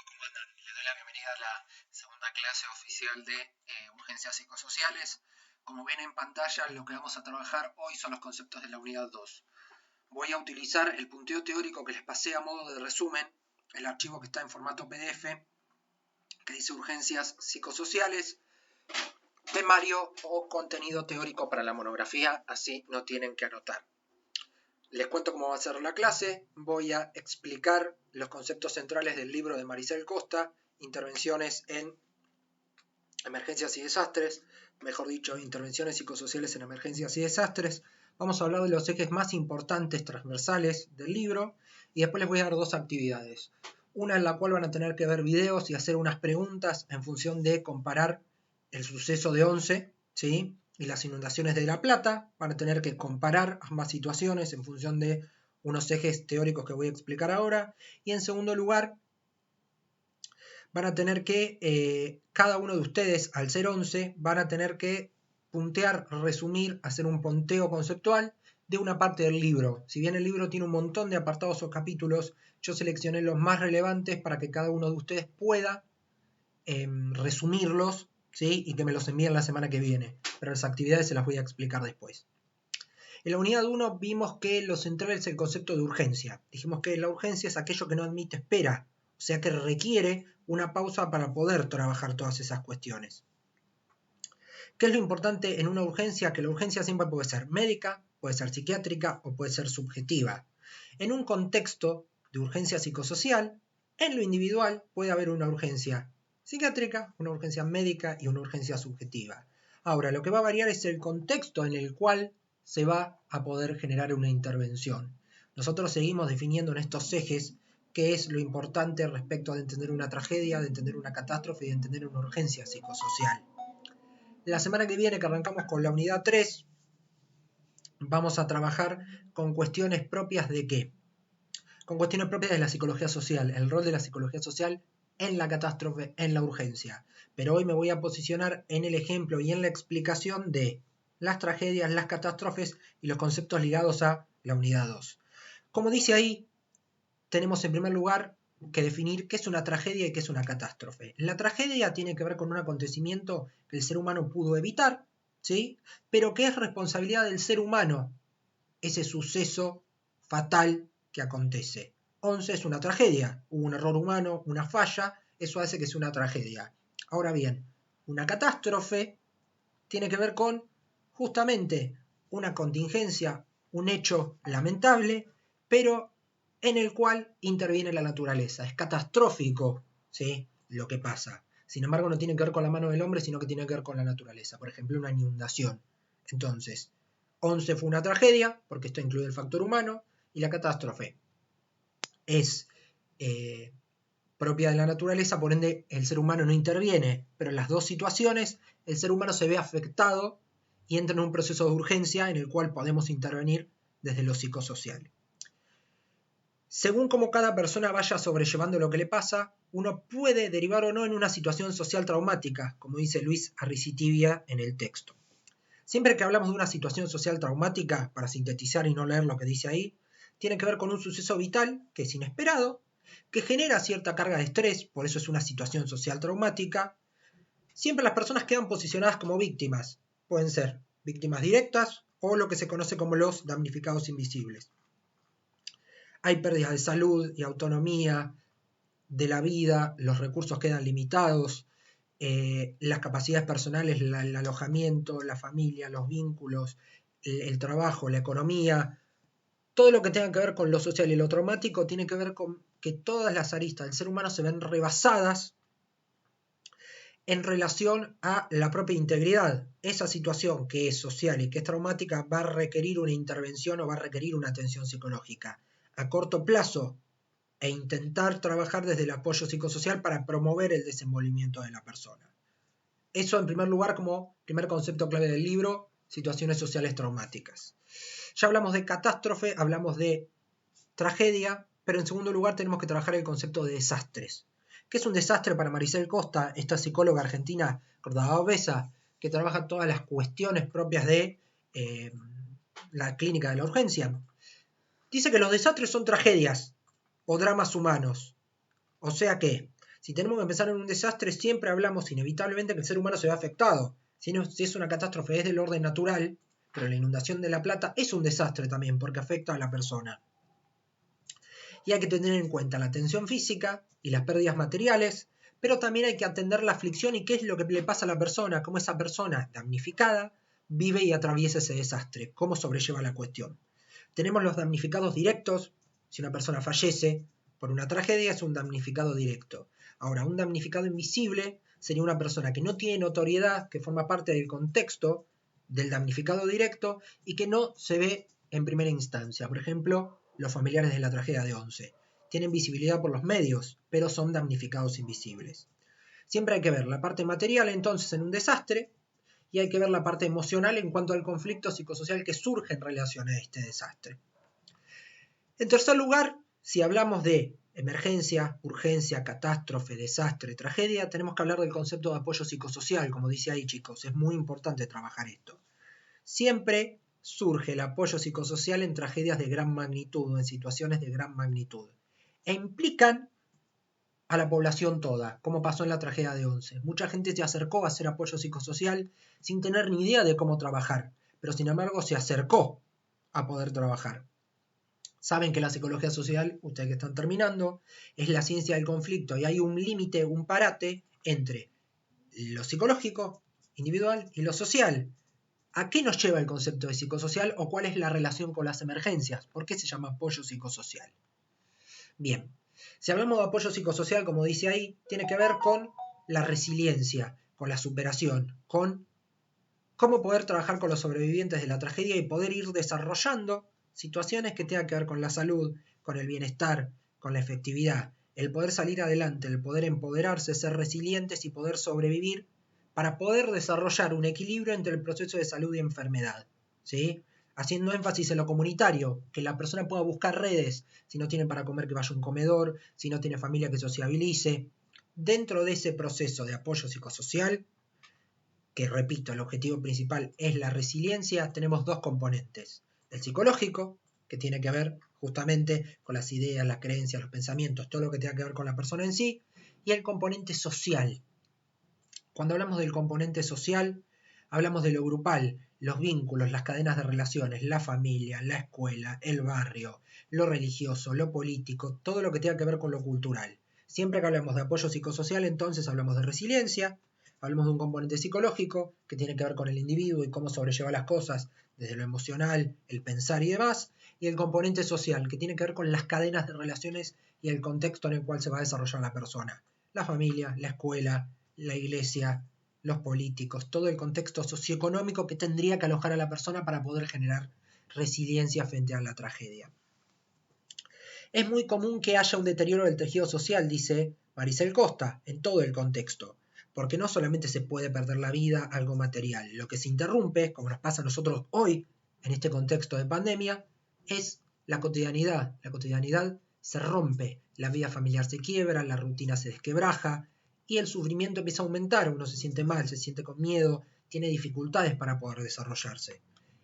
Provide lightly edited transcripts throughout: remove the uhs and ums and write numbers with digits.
¿Cómo andan? Les doy la bienvenida a la segunda clase oficial de urgencias psicosociales. Como ven en pantalla, lo que vamos a trabajar hoy son los conceptos de la unidad 2. Voy a utilizar el punteo teórico que les pasé a modo de resumen, el archivo que está en formato PDF, que dice urgencias psicosociales, temario o contenido teórico para la monografía, así no tienen que anotar. Les cuento cómo va a ser la clase. Voy a explicar los conceptos centrales del libro de Maricel Costa, Intervenciones en Emergencias y Desastres, mejor dicho, Intervenciones psicosociales en Emergencias y Desastres. Vamos a hablar de los ejes más importantes transversales del libro y después les voy a dar dos actividades. Una en la cual van a tener que ver videos y hacer unas preguntas en función de comparar el suceso de 11, ¿sí?, y las inundaciones de La Plata. Van a tener que comparar ambas situaciones en función de unos ejes teóricos que voy a explicar ahora. Y en segundo lugar, van a tener que, cada uno de ustedes, al ser 11, van a tener que puntear, resumir, hacer un punteo conceptual de una parte del libro. Si bien el libro tiene un montón de apartados o capítulos, yo seleccioné los más relevantes para que cada uno de ustedes pueda resumirlos, ¿sí?, y que me los envíen la semana que viene. Pero las actividades se las voy a explicar después. En la unidad 1 vimos que lo central es el concepto de urgencia. Dijimos que la urgencia es aquello que no admite espera, o sea que requiere una pausa para poder trabajar todas esas cuestiones. ¿Qué es lo importante en una urgencia? Que la urgencia siempre puede ser médica, puede ser psiquiátrica o puede ser subjetiva. En un contexto de urgencia psicosocial, en lo individual puede haber una urgencia psiquiátrica, una urgencia médica y una urgencia subjetiva. Ahora, lo que va a variar es el contexto en el cual se va a poder generar una intervención. Nosotros seguimos definiendo en estos ejes qué es lo importante respecto de entender una tragedia, de entender una catástrofe y de entender una urgencia psicosocial. La semana que viene, que arrancamos con la unidad 3, vamos a trabajar con cuestiones propias de ¿qué? Con cuestiones propias de la psicología social, el rol de la psicología social en la catástrofe, en la urgencia. Pero hoy me voy a posicionar en el ejemplo y en la explicación de las tragedias, las catástrofes y los conceptos ligados a la unidad 2. Como dice ahí, tenemos en primer lugar que definir qué es una tragedia y qué es una catástrofe. La tragedia tiene que ver con un acontecimiento que el ser humano pudo evitar, ¿sí?, pero que es responsabilidad del ser humano ese suceso fatal que acontece. 11 es una tragedia, hubo un error humano, una falla, eso hace que sea una tragedia. Ahora bien, una catástrofe tiene que ver con justamente una contingencia, un hecho lamentable, pero en el cual interviene la naturaleza. Es catastrófico, ¿sí?, lo que pasa. Sin embargo, no tiene que ver con la mano del hombre, sino que tiene que ver con la naturaleza. Por ejemplo, una inundación. Entonces, 11 fue una tragedia, porque esto incluye el factor humano, y la catástrofe es propia de la naturaleza, por ende el ser humano no interviene, pero en las dos situaciones el ser humano se ve afectado y entra en un proceso de urgencia en el cual podemos intervenir desde lo psicosocial. Según cómo cada persona vaya sobrellevando lo que le pasa, uno puede derivar o no en una situación social traumática, como dice Luis Arrizitibia en el texto. Siempre que hablamos de una situación social traumática, para sintetizar y no leer lo que dice ahí, tiene que ver con un suceso vital que es inesperado, que genera cierta carga de estrés, por eso es una situación social traumática. Siempre las personas quedan posicionadas como víctimas. Pueden ser víctimas directas o lo que se conoce como los damnificados invisibles. Hay pérdidas de salud y autonomía de la vida, los recursos quedan limitados, las capacidades personales, el alojamiento, la familia, los vínculos, el trabajo, la economía, todo lo que tenga que ver con lo social y lo traumático tiene que ver con que todas las aristas del ser humano se ven rebasadas en relación a la propia integridad. Esa situación que es social y que es traumática va a requerir una intervención o va a requerir una atención psicológica a corto plazo e intentar trabajar desde el apoyo psicosocial para promover el desenvolvimiento de la persona. Eso en primer lugar como primer concepto clave del libro, situaciones sociales traumáticas. Ya hablamos de catástrofe, hablamos de tragedia, pero en segundo lugar tenemos que trabajar el concepto de desastres. ¿Qué es un desastre para Maricel Costa, esta psicóloga argentina cordobesa que trabaja todas las cuestiones propias de la clínica de la urgencia? Dice que los desastres son tragedias o dramas humanos. O sea que Si tenemos que pensar en un desastre, siempre hablamos inevitablemente que el ser humano se ve afectado. Si es una catástrofe es del orden natural, pero la inundación de La Plata es un desastre también porque afecta a la persona. Y hay que tener en cuenta la tensión física y las pérdidas materiales, pero también hay que atender la aflicción y qué es lo que le pasa a la persona, cómo esa persona damnificada vive y atraviesa ese desastre, cómo sobrelleva la cuestión. Tenemos los damnificados directos. Si una persona fallece por una tragedia es un damnificado directo. Ahora, un damnificado invisible sería una persona que no tiene notoriedad, que forma parte del contexto del damnificado directo y que no se ve en primera instancia. Por ejemplo, los familiares de la tragedia de Once. Tienen visibilidad por los medios, pero son damnificados invisibles. Siempre hay que ver la parte material entonces en un desastre y hay que ver la parte emocional en cuanto al conflicto psicosocial que surge en relación a este desastre. En tercer lugar, si hablamos de emergencia, urgencia, catástrofe, desastre, tragedia, tenemos que hablar del concepto de apoyo psicosocial, como dice ahí, chicos, es muy importante trabajar esto. Siempre surge el apoyo psicosocial en tragedias de gran magnitud o en situaciones de gran magnitud e implican a la población toda, como pasó en la tragedia de Once. Mucha gente se acercó a hacer apoyo psicosocial sin tener ni idea de cómo trabajar, pero sin embargo se acercó a poder trabajar. Saben que la psicología social, ustedes que están terminando, es la ciencia del conflicto y hay un límite, un parate entre lo psicológico, individual y lo social. ¿A qué nos lleva el concepto de psicosocial o cuál es la relación con las emergencias? ¿Por qué se llama apoyo psicosocial? Bien, si hablamos de apoyo psicosocial, como dice ahí, tiene que ver con la resiliencia, con la superación, con cómo poder trabajar con los sobrevivientes de la tragedia y poder ir desarrollando situaciones que tengan que ver con la salud, con el bienestar, con la efectividad, el poder salir adelante, el poder empoderarse, ser resilientes y poder sobrevivir para poder desarrollar un equilibrio entre el proceso de salud y enfermedad, ¿sí? Haciendo énfasis en lo comunitario, que la persona pueda buscar redes, si no tiene para comer que vaya a un comedor, si no tiene familia que sociabilice. Dentro de ese proceso de apoyo psicosocial, que repito, el objetivo principal es la resiliencia, tenemos dos componentes. El psicológico, que tiene que ver justamente con las ideas, las creencias, los pensamientos, todo lo que tenga que ver con la persona en sí, y el componente social. Cuando hablamos del componente social, hablamos de lo grupal, los vínculos, las cadenas de relaciones, la familia, la escuela, el barrio, lo religioso, lo político, todo lo que tenga que ver con lo cultural. Siempre que hablamos de apoyo psicosocial, entonces hablamos de resiliencia, hablamos de un componente psicológico que tiene que ver con el individuo y cómo sobrelleva las cosas desde lo emocional, el pensar y demás, y el componente social que tiene que ver con las cadenas de relaciones y el contexto en el cual se va a desarrollar la persona. La familia, la escuela, la iglesia, los políticos, todo el contexto socioeconómico que tendría que alojar a la persona para poder generar resiliencia frente a la tragedia. Es muy común que haya un deterioro del tejido social, dice Maricel Costa, en todo el contexto, porque no solamente se puede perder la vida, algo material, lo que se interrumpe, como nos pasa a nosotros hoy, en este contexto de pandemia, es la cotidianidad. La cotidianidad se rompe, la vida familiar se quiebra, la rutina se desquebraja, y el sufrimiento empieza a aumentar, uno se siente mal, se siente con miedo, tiene dificultades para poder desarrollarse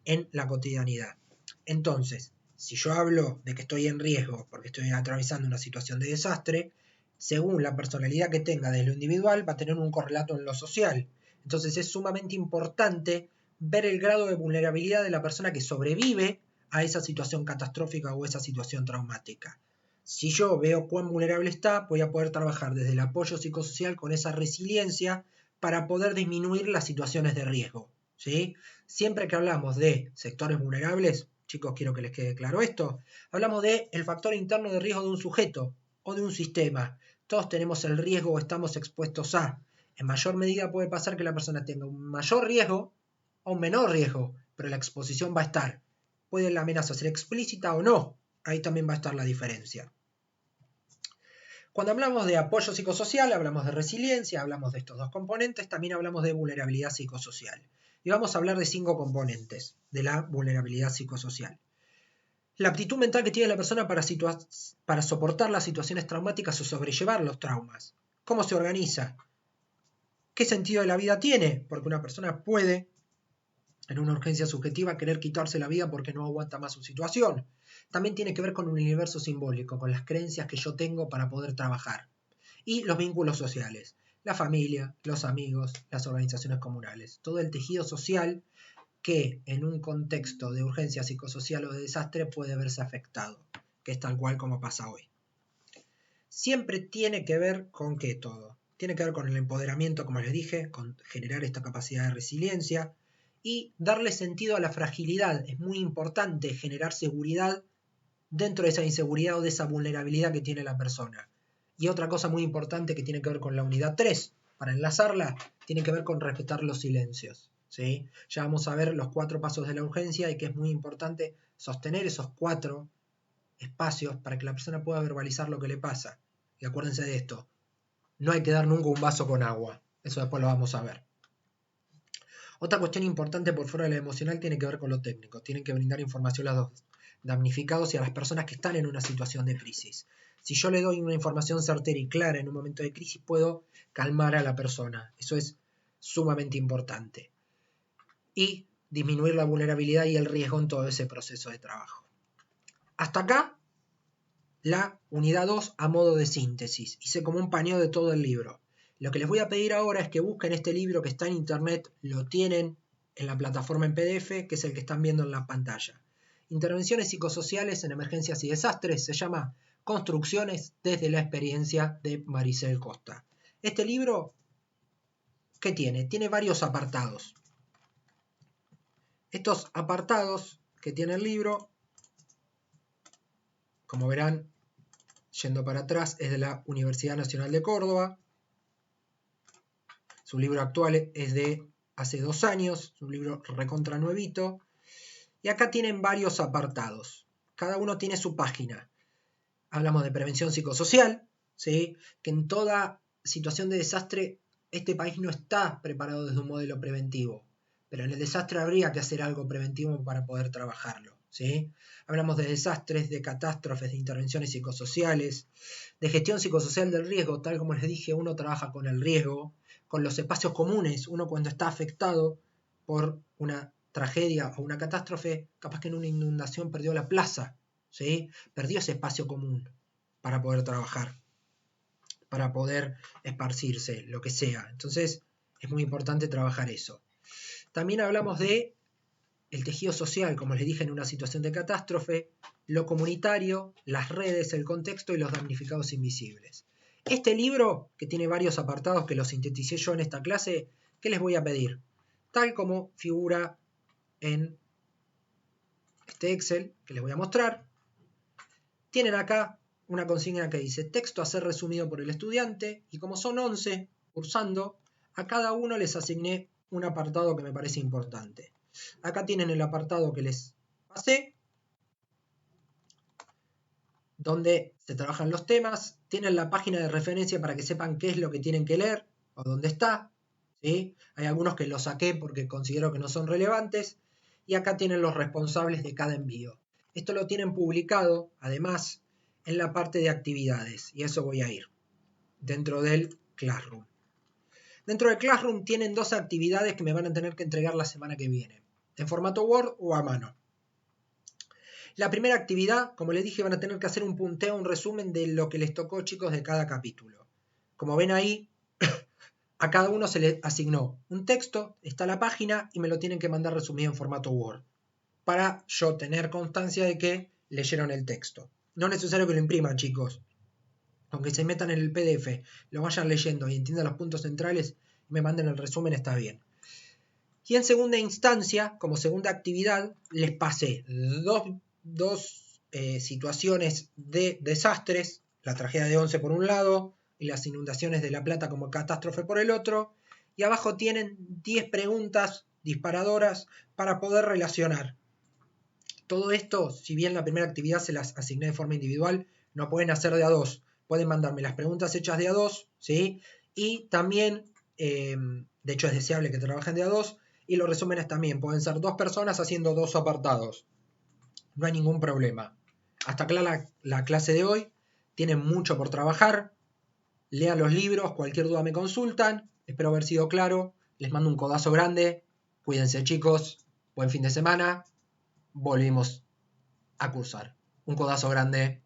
en la cotidianidad. Entonces, si yo hablo de que estoy en riesgo porque estoy atravesando una situación de desastre, según la personalidad que tenga desde lo individual, va a tener un correlato en lo social. Entonces es sumamente importante ver el grado de vulnerabilidad de la persona que sobrevive a esa situación catastrófica o esa situación traumática. Si yo veo cuán vulnerable está, voy a poder trabajar desde el apoyo psicosocial con esa resiliencia para poder disminuir las situaciones de riesgo, ¿sí? Siempre que hablamos de sectores vulnerables, chicos, quiero que les quede claro esto, hablamos de el factor interno de riesgo de un sujeto o de un sistema. Todos tenemos el riesgo o estamos expuestos a. En mayor medida puede pasar que la persona tenga un mayor riesgo o un menor riesgo, pero la exposición va a estar. Puede la amenaza ser explícita o no. Ahí también va a estar la diferencia. Cuando hablamos de apoyo psicosocial, hablamos de resiliencia, hablamos de estos dos componentes, también hablamos de vulnerabilidad psicosocial. Y vamos a hablar de 5 componentes de la vulnerabilidad psicosocial. La aptitud mental que tiene la persona para soportar las situaciones traumáticas o sobrellevar los traumas. ¿Cómo se organiza? ¿Qué sentido de la vida tiene? Porque una persona puede, en una urgencia subjetiva, querer quitarse la vida porque no aguanta más su situación. También tiene que ver con un universo simbólico, con las creencias que yo tengo para poder trabajar. y los vínculos sociales, la familia, los amigos, las organizaciones comunales, todo el tejido social que en un contexto de urgencia psicosocial o de desastre puede verse afectado, que es tal cual como pasa hoy. Siempre tiene que ver con ¿qué todo? Tiene que ver con el empoderamiento, como les dije, con generar esta capacidad de resiliencia y darle sentido a la fragilidad. Es muy importante generar seguridad dentro de esa inseguridad o de esa vulnerabilidad que tiene la persona. Y otra cosa muy importante que tiene que ver con la unidad 3, para enlazarla, tiene que ver con respetar los silencios. ¿Sí? Ya vamos a ver los 4 pasos de la urgencia y que es muy importante sostener esos 4 espacios para que la persona pueda verbalizar lo que le pasa. Y acuérdense de esto, no hay que dar nunca un vaso con agua. Eso después lo vamos a ver. Otra cuestión importante por fuera de la emocional tiene que ver con lo técnico. Tienen que brindar información a los damnificados y a las personas que están en una situación de crisis. Si yo le doy una información certera y clara en un momento de crisis, puedo calmar a la persona. Eso es sumamente importante. Y disminuir la vulnerabilidad y el riesgo en todo ese proceso de trabajo. Hasta acá, la unidad 2 a modo de síntesis. Hice como un paneo de todo el libro. Lo que les voy a pedir ahora es que busquen este libro que está en internet, lo tienen en la plataforma en PDF, que es el que están viendo en la pantalla. Intervenciones psicosociales en emergencias y desastres, se llama Construcciones desde la experiencia de Maricel Costa. Este libro, ¿qué tiene? Tiene varios apartados. Estos apartados que tiene el libro, como verán, yendo para atrás, es de la Universidad Nacional de Córdoba. Su libro actual es de hace 2 años, es un libro recontra nuevito. Y acá tienen varios apartados. Cada uno tiene su página. Hablamos de prevención psicosocial, ¿sí? Que en toda situación de desastre este país no está preparado desde un modelo preventivo. Pero en el desastre habría que hacer algo preventivo para poder trabajarlo, ¿sí? Hablamos de desastres, de catástrofes, de intervenciones psicosociales, de gestión psicosocial del riesgo. Tal como les dije, uno trabaja con el riesgo, con los espacios comunes. Uno cuando está afectado por una tragedia o una catástrofe, capaz que en una inundación perdió la plaza, ¿sí? Perdió ese espacio común para poder trabajar, para poder esparcirse, lo que sea. Entonces es muy importante trabajar eso. También hablamos de el tejido social, como les dije, en una situación de catástrofe, lo comunitario, las redes, el contexto y los damnificados invisibles. Este libro, que tiene varios apartados que los sinteticé yo en esta clase, ¿qué les voy a pedir? Tal como figura en este Excel que les voy a mostrar, tienen acá una consigna que dice texto a ser resumido por el estudiante, y como son 11 cursando, a cada uno les asigné un apartado que me parece importante. Acá tienen el apartado que les pasé, donde se trabajan los temas, tienen la página de referencia para que sepan qué es lo que tienen que leer o dónde está, ¿sí? Hay algunos que los saqué porque considero que no son relevantes, y acá tienen los responsables de cada envío. Esto lo tienen publicado, además, en la parte de actividades, y a eso voy a ir, dentro del Classroom. Dentro del Classroom tienen 2 actividades que me van a tener que entregar la semana que viene, en formato Word o a mano. La primera actividad, como les dije, van a tener que hacer un punteo, un resumen de lo que les tocó, chicos, de cada capítulo. Como ven ahí, a cada uno se le asignó un texto, está la página y me lo tienen que mandar resumido en formato Word, para yo tener constancia de que leyeron el texto. No es necesario que lo impriman, chicos. Aunque se metan en el PDF, lo vayan leyendo y entiendan los puntos centrales y me manden el resumen, está bien. Y en segunda instancia, como segunda actividad, les pasé dos situaciones de desastres, la tragedia de Once por un lado y las inundaciones de La Plata como catástrofe por el otro, y abajo tienen 10 preguntas disparadoras para poder relacionar. Todo esto, si bien la primera actividad se las asigné de forma individual, no pueden hacer de a 2, pueden mandarme las preguntas hechas de a 2, ¿sí? Y también, de hecho es deseable que trabajen de a 2, y los resúmenes también, pueden ser 2 personas haciendo 2 apartados. No hay ningún problema. Hasta acá la clase de hoy. Tienen mucho por trabajar. Lean los libros, cualquier duda me consultan. Espero haber sido claro. Les mando un codazo grande. Cuídense, chicos. Buen fin de semana. Volvimos a cursar. Un codazo grande.